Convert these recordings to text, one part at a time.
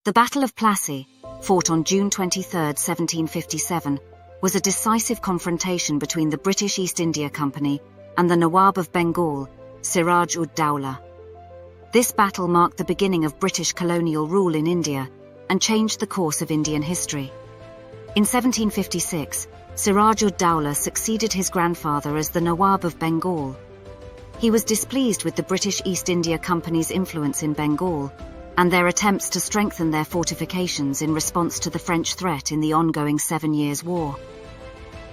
The Battle of Plassey, fought on June 23, 1757, was a decisive confrontation between the British East India Company and the Nawab of Bengal, Siraj-ud-Daulah. This battle marked the beginning of British colonial rule in India and changed the course of Indian history. In 1756, Siraj-ud-Daulah succeeded his grandfather as the Nawab of Bengal. He was displeased with the British East India Company's influence in Bengal and their attempts to strengthen their fortifications in response to the French threat in the ongoing 7 Years' War.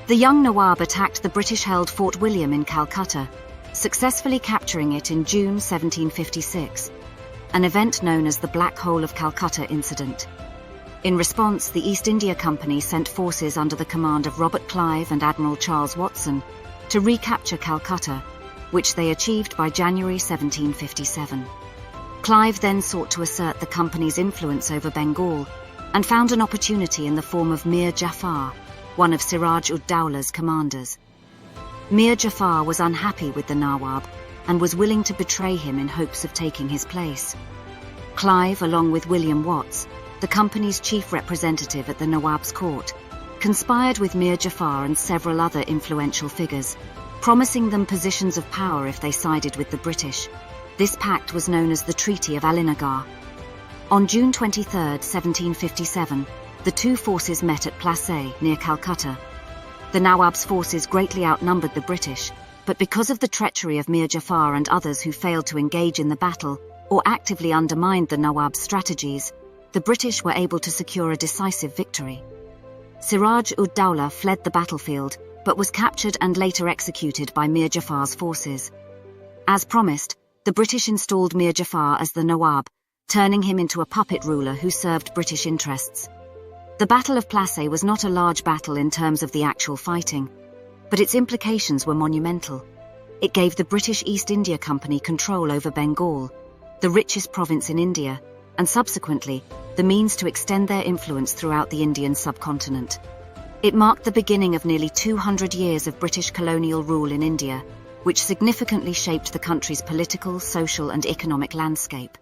The young Nawab attacked the British-held Fort William in Calcutta, successfully capturing it in June 1756, an event known as the Black Hole of Calcutta incident. In response, the East India Company sent forces under the command of Robert Clive and Admiral Charles Watson to recapture Calcutta, which they achieved by January 1757. Clive then sought to assert the company's influence over Bengal and found an opportunity in the form of Mir Jafar, one of Siraj-ud-Daulah's commanders. Mir Jafar was unhappy with the Nawab and was willing to betray him in hopes of taking his place. Clive, along with William Watts, the company's chief representative at the Nawab's court, conspired with Mir Jafar and several other influential figures, promising them positions of power if they sided with the British. This pact was known as the Treaty of Alinagar. On June 23, 1757, the two forces met at Plassey, near Calcutta. The Nawab's forces greatly outnumbered the British, but because of the treachery of Mir Jafar and others who failed to engage in the battle or actively undermined the Nawab's strategies, the British were able to secure a decisive victory. Siraj-ud-Daulah fled the battlefield, but was captured and later executed by Mir Jafar's forces. As promised, the British installed Mir Jafar as the Nawab, turning him into a puppet ruler who served British interests. The Battle of Plassey was not a large battle in terms of the actual fighting, but its implications were monumental. It gave the British East India Company control over Bengal, the richest province in India, and subsequently, the means to extend their influence throughout the Indian subcontinent. It marked the beginning of nearly 200 years of British colonial rule in India, which significantly shaped the country's political, social, and economic landscape.